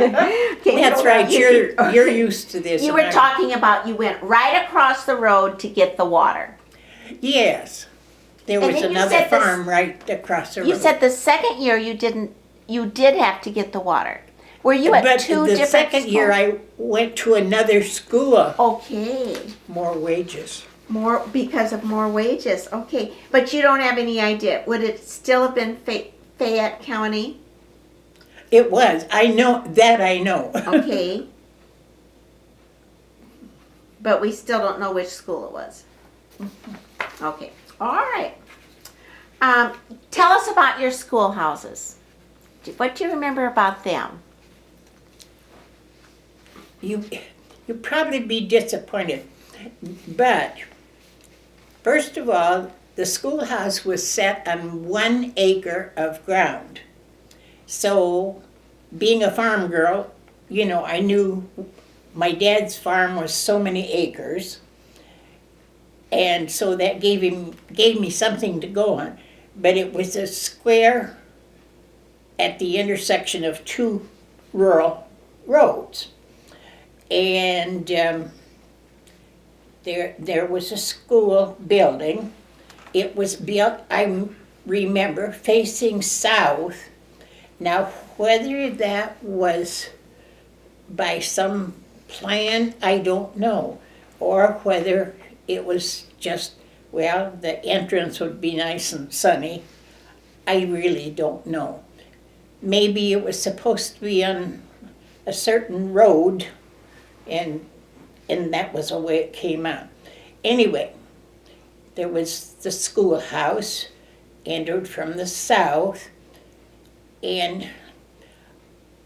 Okay, That's right, you're used to this. you were talking about you went right across the road to get the water. Yes. There And was then you another said this- farm right across the road. You said the second year you did have to get the water. Were you at But two the different second schools? year I went to another school. Okay. More wages. More because of more wages. Okay. But you don't have any idea. Would it still have been Fayette County? It was. I know. Okay. But we still don't know which school it was. Okay. All right. Tell us about your schoolhouses. What do you remember about them? You'll probably be disappointed. But, first of all, the schoolhouse was set on 1 acre of ground. So, being a farm girl, I knew my dad's farm was so many acres. And so that gave me something to go on. But it was a square at the intersection of 2 rural roads. And there was a school building. It was built, I remember, facing south. Now, whether that was by some plan, I don't know, or whether it was just, well, the entrance would be nice and sunny. I really don't know. Maybe it was supposed to be on a certain road, and that was the way it came out. Anyway, there was the schoolhouse, entered from the south, and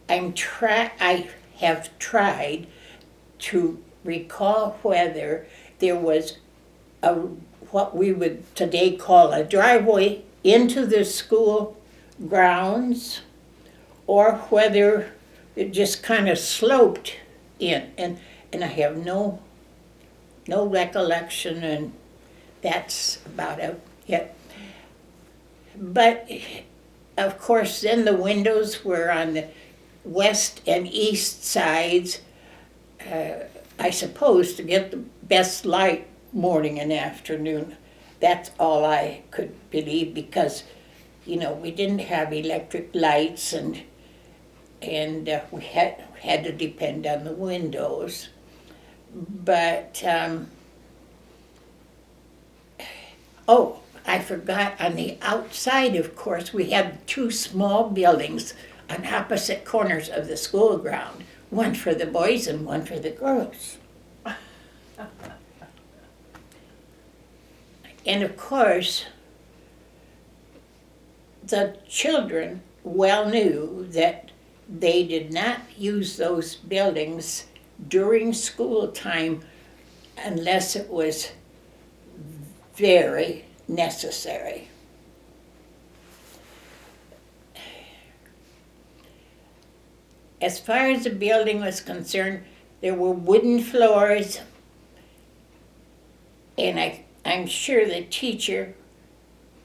I have tried to recall whether there was what we would today call a driveway into the school grounds, or whether it just kind of sloped in, and I have no recollection, and that's about it. But of course, then the windows were on the west and east sides, I suppose, to get the best light morning and afternoon. That's all I could believe, because we didn't have electric lights, and we had to depend on the windows. But I forgot, on the outside, of course, we had 2 small buildings on opposite corners of the school ground, one for the boys and one for the girls. And of course, the children well knew that they did not use those buildings during school time unless it was very necessary. As far as the building was concerned, there were wooden floors, and I'm sure the teacher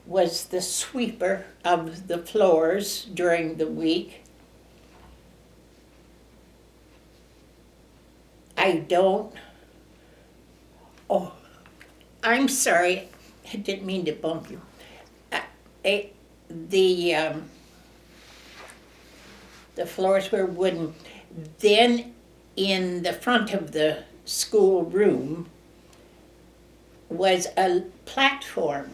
was the sweeper of the floors during the week. I'm sorry, I didn't mean to bump you. The floors were wooden. Then in the front of the school room was a platform.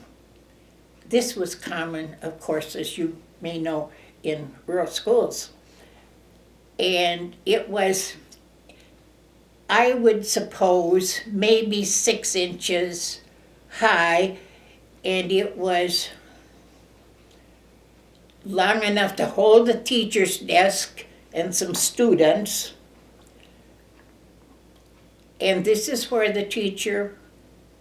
This was common, of course, as you may know, in rural schools. And it was, I would suppose, maybe 6 inches high, and it was long enough to hold the teacher's desk and some students. And this is where the teacher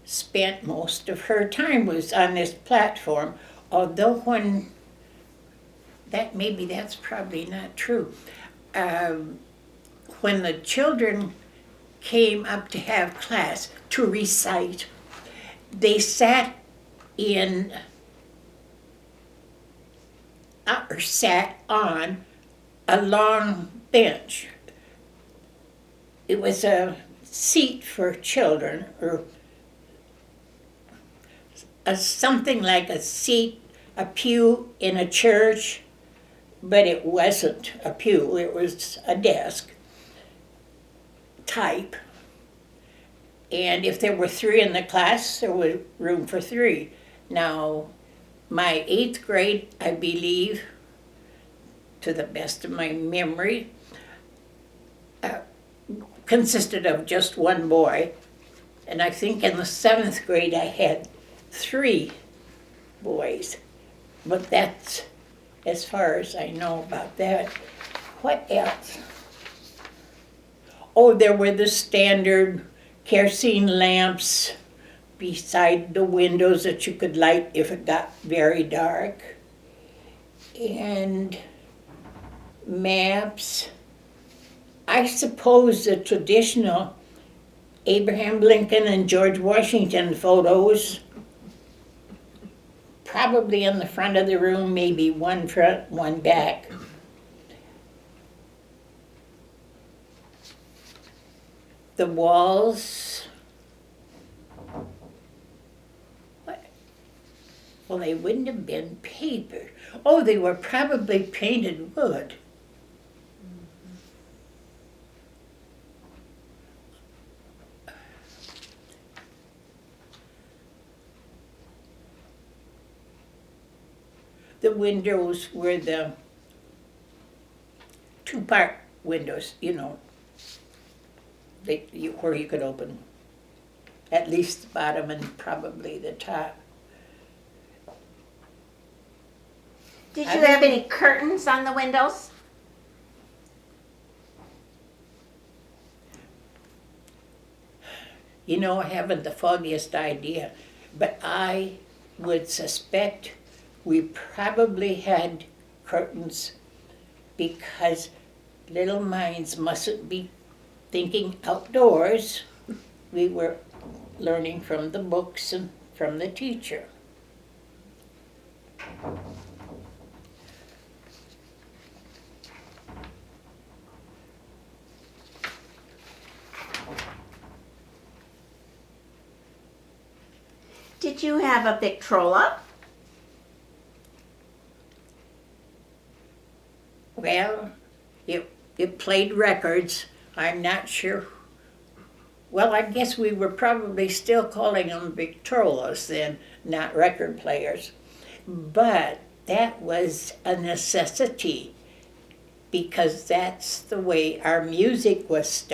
spent most of her time, was on this platform. Although that's probably not true. When the children came up to have class, to recite, they sat on a long bench. It was a seat for children, or something like a seat, a pew in a church, but it wasn't a pew, it was a desk type. And if there were 3 in the class, there was room for 3. Now, my 8th grade, I believe, to the best of my memory, consisted of just 1 boy. And I think in the 7th grade I had 3 boys. But that's as far as I know about that. What else? Oh, there were the standard kerosene lamps beside the windows that you could light if it got very dark. And maps. I suppose the traditional Abraham Lincoln and George Washington photos, probably in the front of the room, maybe 1 front, 1 back. The walls, what? Well, they wouldn't have been paper. Oh, they were probably painted wood. The windows were the 2-part windows, you know, where you could open at least the bottom and probably the top. Did you have any curtains on the windows? You know, I haven't the foggiest idea, but I would suspect we probably had curtains because little minds mustn't be thinking outdoors. We were learning from the books and from the teacher. Did you have a Victrola? Well, it played records. I'm not sure. Well, I guess we were probably still calling them Victrolas then, not record players. But that was a necessity because that's the way our music was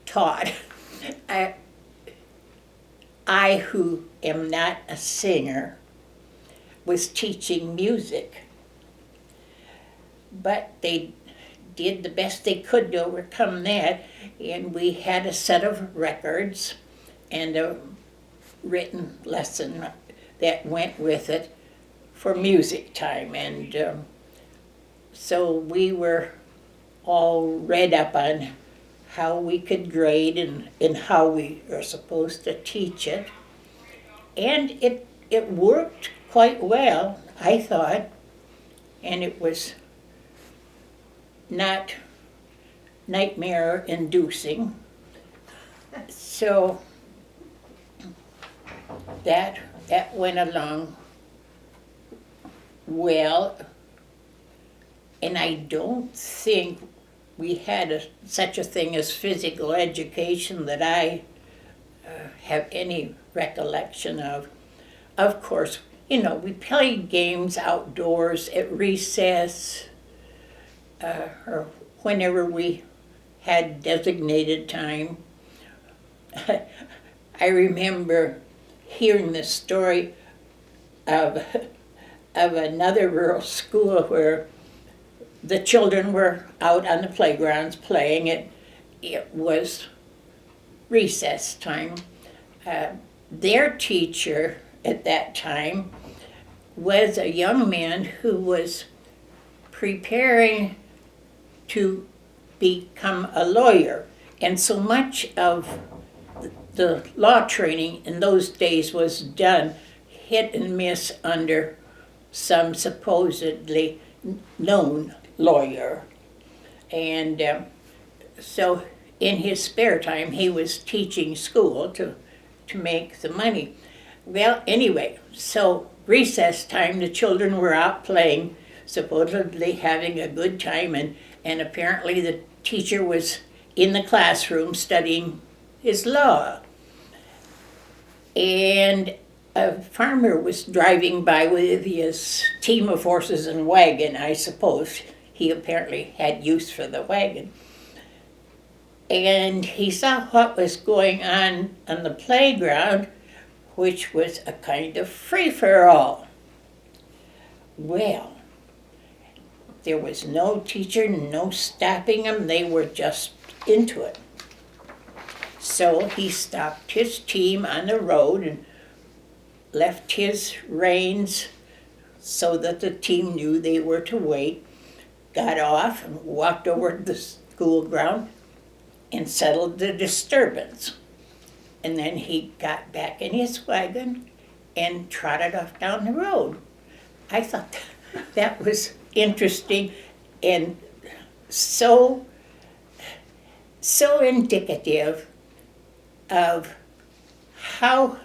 taught. I, who am not a singer, was teaching music. But they did the best they could to overcome that, and we had a set of records and a written lesson that went with it for music time. And so we were all read up on how we could grade and how we are supposed to teach it. And it worked quite well, I thought, and it was not nightmare inducing. So that went along well, and I don't think we had such a thing as physical education that I have any recollection of. Of course, you know, we played games outdoors at recess, or whenever we had designated time. I remember hearing the story of another rural school where the children were out on the playgrounds playing. It was recess time. Their teacher at that time was a young man who was preparing to become a lawyer. And so much of the law training in those days was done hit and miss under some supposedly known lawyer. And so in his spare time, he was teaching school to make the money. Well, anyway, so recess time, the children were out playing, supposedly having a good time, and apparently the teacher was in the classroom studying his law. And a farmer was driving by with his team of horses and wagon, I suppose. He apparently had use for the wagon. And he saw what was going on the playground, which was a kind of free-for-all. Well, there was no teacher, no stopping them. They were just into it. So he stopped his team on the road and left his reins so that the team knew they were to wait, got off and walked over to the school ground and settled the disturbance. And then he got back in his wagon and trotted off down the road. I thought that was interesting and so indicative of how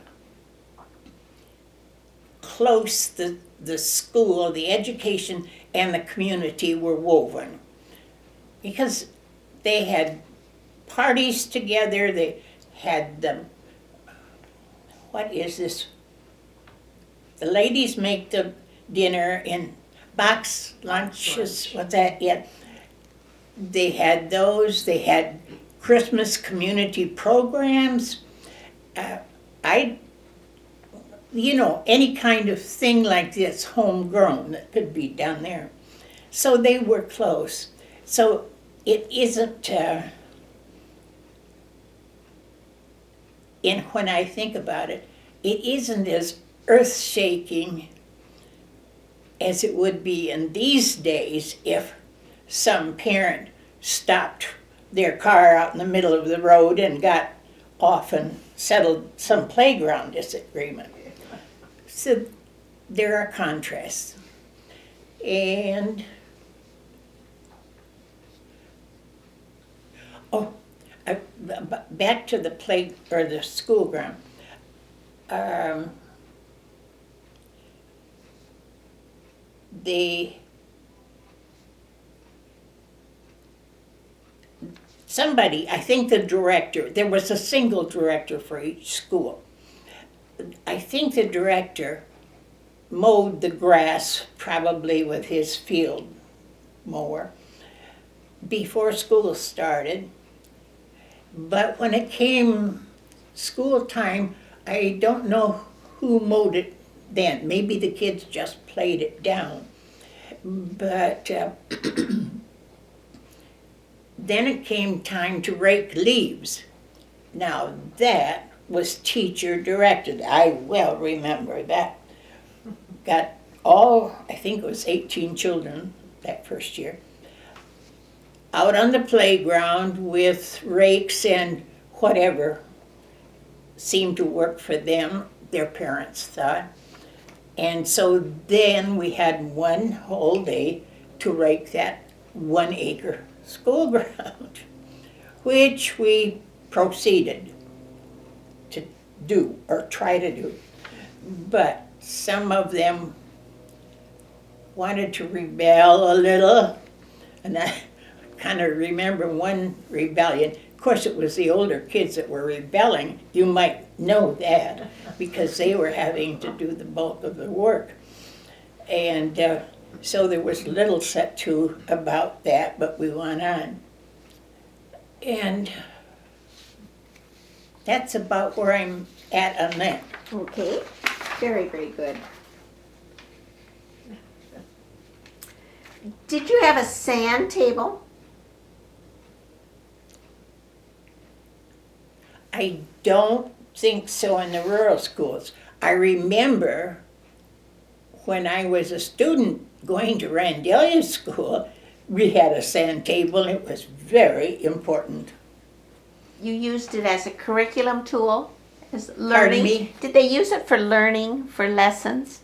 close the school, the education, and the community were woven. Because they had parties together, they had them, what is this? The ladies make the dinner in box lunches, what's that? Yeah. They had those, they had Christmas community programs. Any kind of thing like this, homegrown, that could be done there. So they were close. So it isn't, and when I think about it, it isn't as earth-shaking as it would be in these days if some parent stopped their car out in the middle of the road and got off and settled some playground disagreement. So there are contrasts. And back to the the school ground. Somebody, I think the director, there was a single director for each school. I think the director mowed the grass, probably with his field mower, before school started. But when it came school time, I don't know who mowed it then. Maybe the kids just played it down. But then it came time to rake leaves. Now that was teacher directed. I well remember that. Got I think it was 18 children that first year, out on the playground with rakes and whatever seemed to work for them, their parents thought. And so then we had one whole day to rake that 1 acre school ground, which we proceeded to do, or try to do. But some of them wanted to rebel a little, and I kind of remember one rebellion. Of course, it was the older kids that were rebelling. You might know that because they were having to do the bulk of the work. And so there was little set to about that, but we went on. And that's about where I'm at on that. Okay, very, very good. Did you have a sand table? I don't think so in the rural schools. I remember when I was a student going to Randelia School, we had a sand table and it was very important. You used it as a curriculum tool, as learning? Pardon me? Did they use it for learning, for lessons,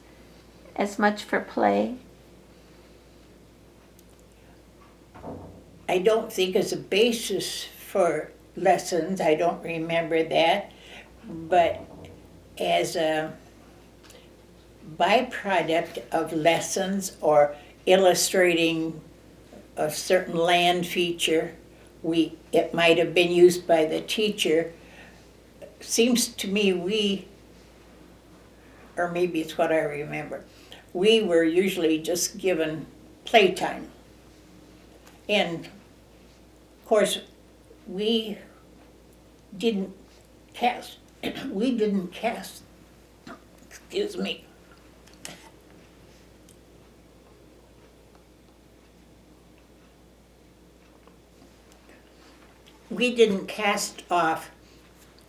as much for play? I don't think as a basis for lessons, I don't remember that, but as a byproduct of lessons or illustrating a certain land feature, it might have been used by the teacher. Seems to me or maybe it's what I remember, we were usually just given playtime. And of course, we didn't cast, excuse me. We didn't cast off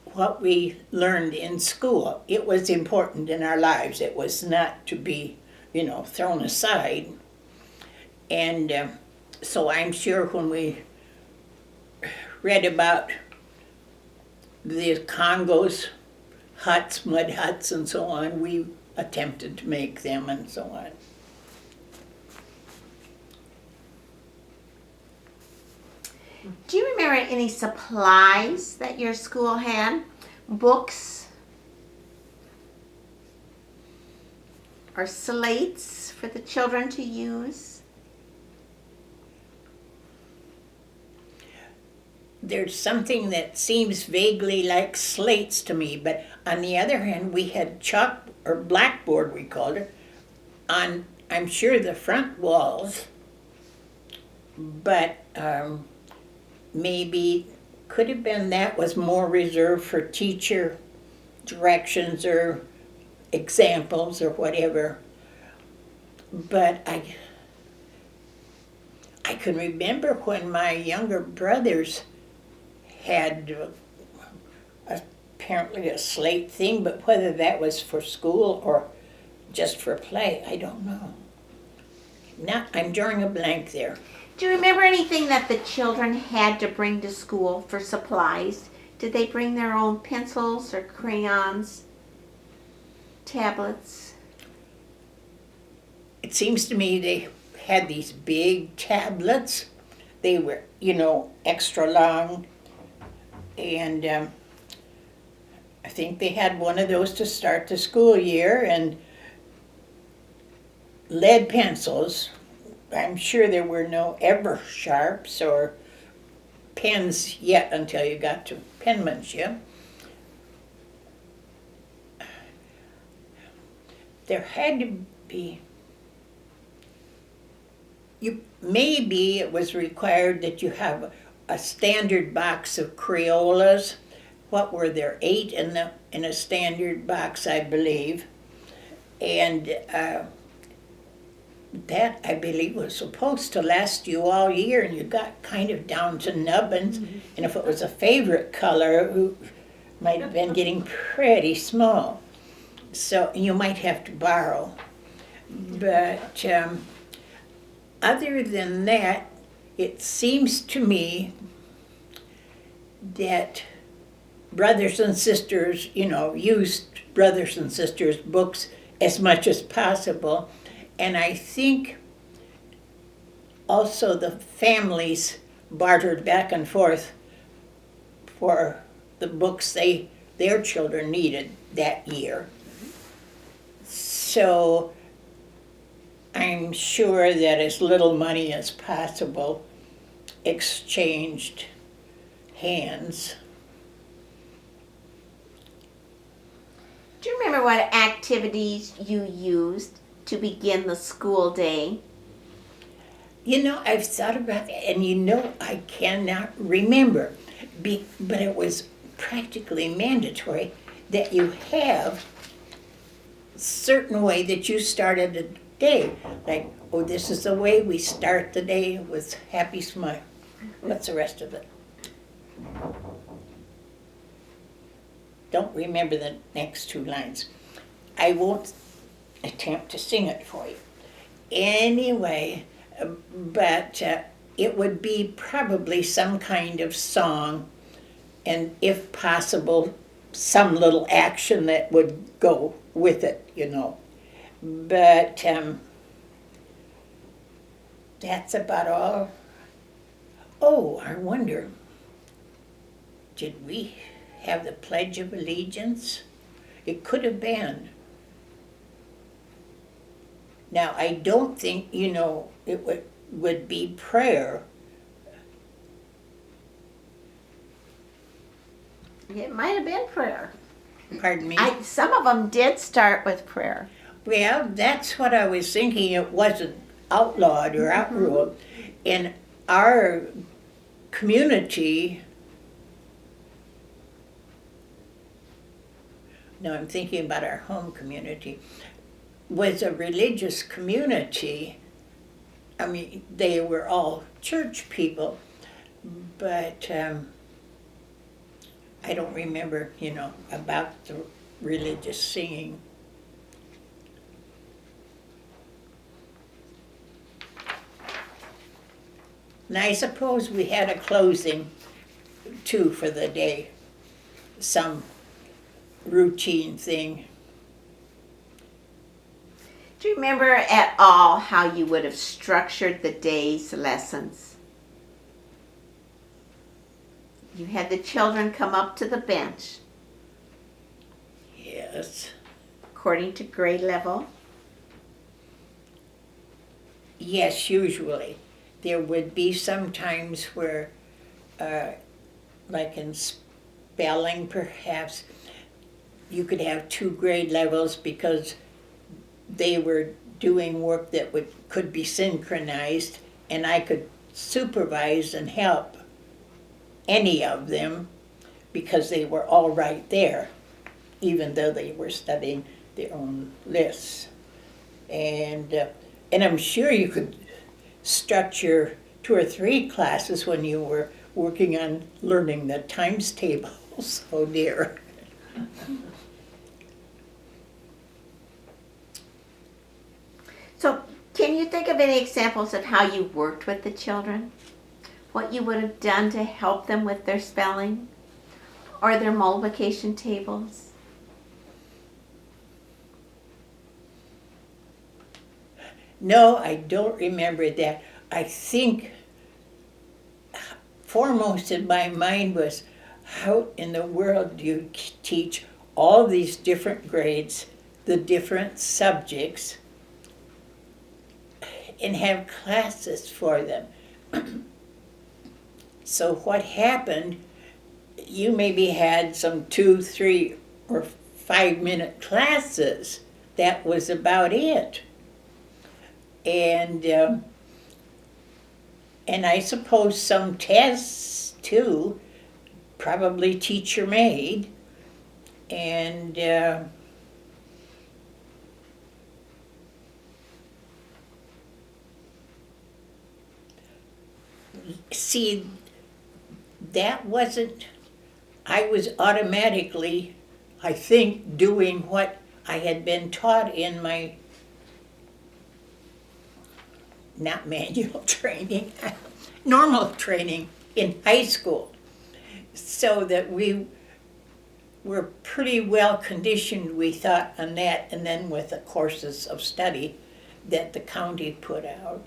what we learned in school. It was important in our lives. It was not to be, thrown aside. And so I'm sure when we read about the Congos, huts, mud huts, and so on, we attempted to make them and so on. Do you remember any supplies that your school had? Books? Or slates for the children to use? There's something that seems vaguely like slates to me, but on the other hand, we had chalk, or blackboard we called it, on, I'm sure, the front walls, but maybe could have been that was more reserved for teacher directions or examples or whatever. But I can remember when my younger brothers had apparently a slate thing, but whether that was for school or just for play, I don't know. I'm drawing a blank there. Do you remember anything that the children had to bring to school for supplies? Did they bring their own pencils or crayons, tablets? It seems to me they had these big tablets. They were, extra long. And I think they had one of those to start the school year, and lead pencils. I'm sure there were no ever sharps or pens yet until you got to penmanship. There had to be, maybe it was required that you have a standard box of Crayolas. What were there, 8 in a standard box, I believe. And that, I believe, was supposed to last you all year, and you got kind of down to nubbins. Mm-hmm. And if it was a favorite color, it might have been getting pretty small. So you might have to borrow. But other than that, it seems to me that brothers and sisters, used brothers and sisters' books as much as possible. And I think also the families bartered back and forth for the books their children needed that year. So I'm sure that as little money as possible exchanged hands. Do you remember what activities you used to begin the school day? I've thought about that, and I cannot remember. But it was practically mandatory that you have a certain way that you started a day. Like, this is the way we start the day with happy smile. What's the rest of it? Don't remember the next 2 lines. I won't attempt to sing it for you. Anyway, but it would be probably some kind of song, and if possible, some little action that would go with it, But that's about all. Oh, I wonder, did we have the Pledge of Allegiance? It could have been. Now, I don't think, it would be prayer. It might have been prayer. Pardon me? Some of them did start with prayer. Well, that's what I was thinking. It wasn't outlawed or outruled. In our community, no, I'm thinking about our home community, was a religious community. I mean, they were all church people, but I don't remember, about the religious singing. And I suppose we had a closing, too, for the day. Some routine thing. Do you remember at all how you would have structured the day's lessons? You had the children come up to the bench Yes. according to grade level. Yes, usually. There would be some times where, like in spelling perhaps, you could have 2 grade levels because they were doing work that could be synchronized, and I could supervise and help any of them because they were all right there, even though they were studying their own lists. And I'm sure you could structure 2 or 3 classes when you were working on learning the times tables. Oh dear. So, can you think of any examples of how you worked with the children? What you would have done to help them with their spelling or their multiplication tables? No, I don't remember that. I think foremost in my mind was, how in the world do you teach all these different grades, the different subjects, and have classes for them? So what happened, you maybe had some 2, 3, or 5-minute classes. That was about it. And I suppose some tests too, probably teacher made, and see, that wasn't, I was automatically, I think, doing what I had been taught in my, not manual training, normal training in high school. So that we were pretty well conditioned, we thought, on that, and then with the courses of study that the county put out.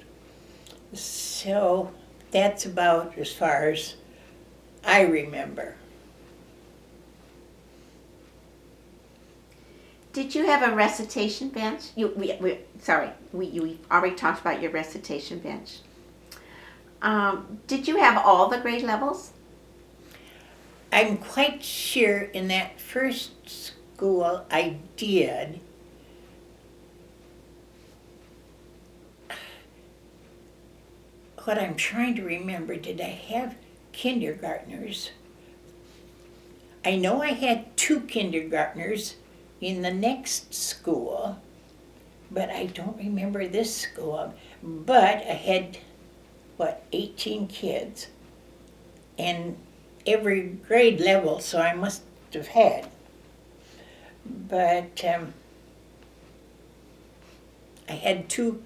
So that's about as far as I remember. Did you have a recitation bench? We already talked about your recitation bench. Did you have all the grade levels? I'm quite sure in that first school I did. What I'm trying to remember, did I have kindergartners? I know I had 2 kindergartners in the next school, but I don't remember this school. But I had, 18 kids, and every grade level, so I must have had. But I had two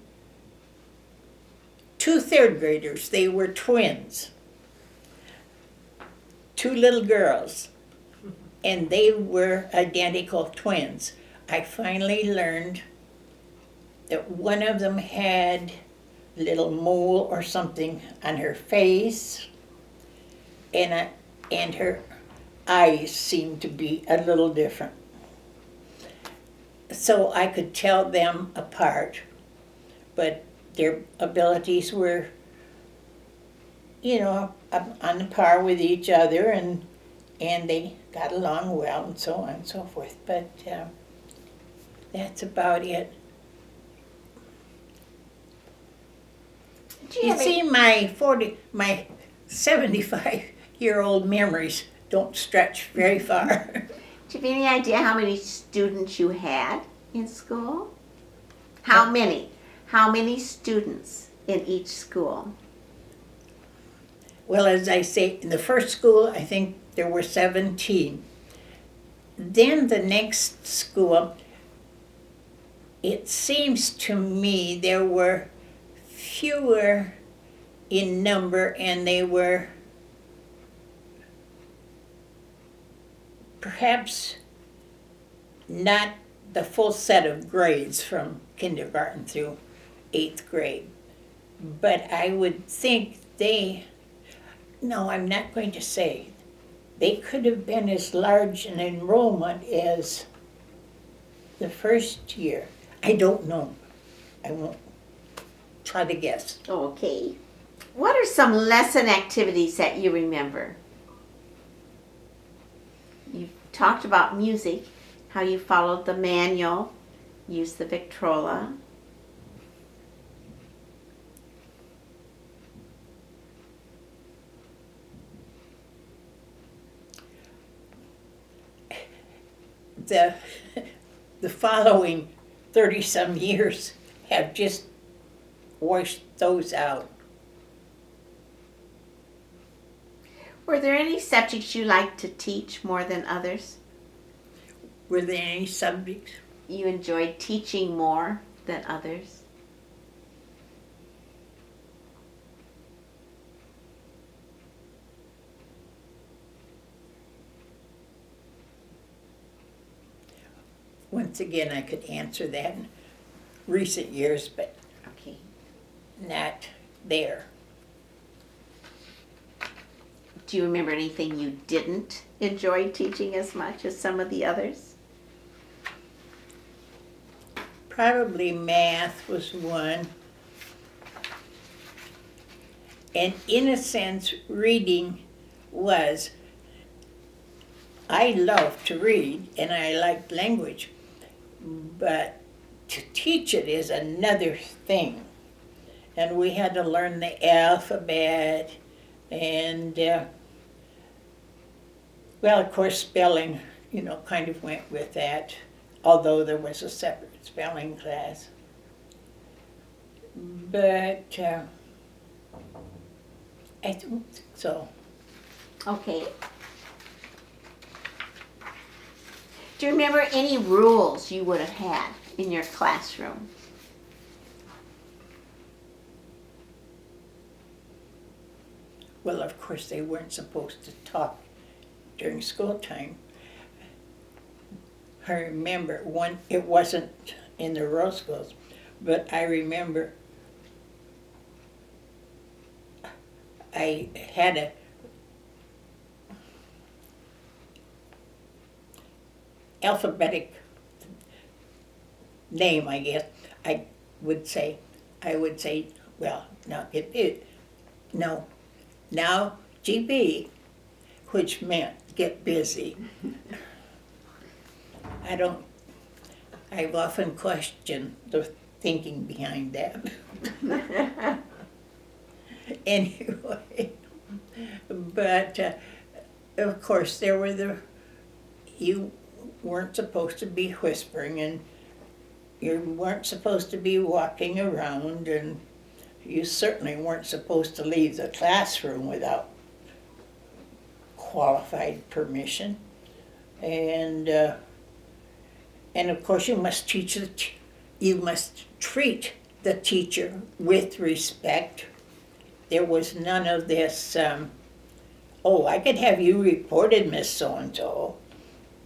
3rd graders. They were twins, 2 little girls, and they were identical twins. I finally learned that one of them had a little mole or something on her face, and her eyes seemed to be a little different. So I could tell them apart, but their abilities were, on the par with each other, and they got along well, and so on and so forth. But that's about it. You see, my 75-year-old memories don't stretch very far. Do you have any idea how many students you had in school? How many? How many students in each school? Well, as I say, in the first school, I think there were 17. Then the next school, it seems to me there were fewer in number, and they were perhaps not the full set of grades from kindergarten through 8th grade. But I would think I'm not going to say. They could have been as large an enrollment as the first year. I don't know. I won't try to guess. Okay. What are some lesson activities that you remember? You talked about music, how you followed the manual, used the Victrola. The following 30-some years have just washed those out. Were there any subjects you liked to teach more than others? Were there any subjects? You enjoyed teaching more than others? Once again, I could answer that in recent years, but Okay. not there. Do you remember anything you didn't enjoy teaching as much as some of the others? Probably math was one. And in a sense, reading was. I loved to read and I liked language, but to teach it is another thing. And we had to learn the alphabet and, of course, spelling, kind of went with that, although there was a separate spelling class. But I don't think so. Okay. Do you remember any rules you would have had in your classroom? Well, of course, they weren't supposed to talk during school time. I remember it wasn't in the rural schools, but I remember I had a alphabetic name, I guess. I would say, well, now GB, which meant get busy. I've often questioned the thinking behind that. Anyway, but of course you weren't supposed to be whispering, and you weren't supposed to be walking around, and you certainly weren't supposed to leave the classroom without qualified permission. And of course you must treat the teacher with respect. There was none of this, I could have you reported, Miss So-and-so,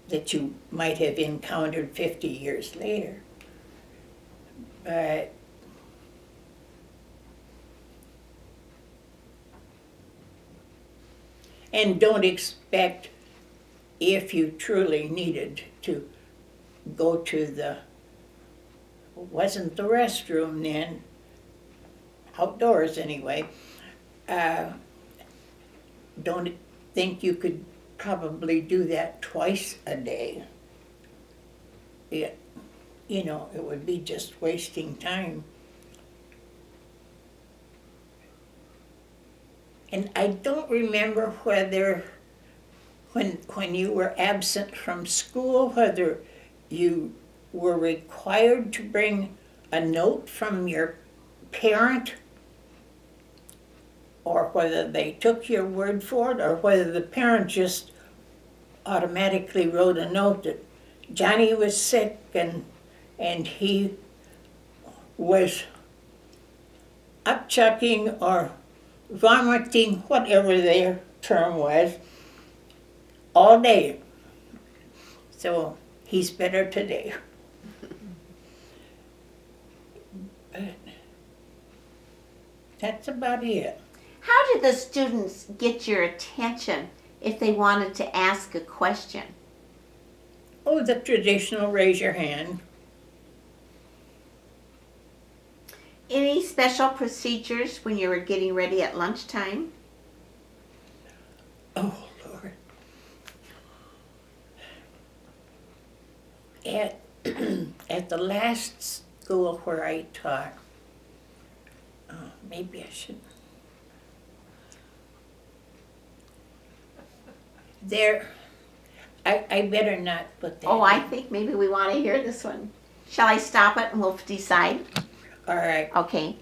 that you might have encountered 50 years later. But And don't expect, if you truly needed to go to the, wasn't the restroom then, outdoors anyway, don't think you could probably do that twice a day. It would be just wasting time. And I don't remember whether, when you were absent from school, whether you were required to bring a note from your parent, or whether they took your word for it, or whether the parent just automatically wrote a note that Johnny was sick and he was upchucking or vomiting, whatever their term was, all day. So he's better today. But that's about it. How did the students get your attention if they wanted to ask a question? Oh, the traditional raise your hand. Any special procedures when you were getting ready at lunchtime? Oh, Lord. At the last school where I taught, maybe I should. I better not put that. Oh, I think maybe we want to hear this one. Shall I stop it and we'll decide? All right. Okay.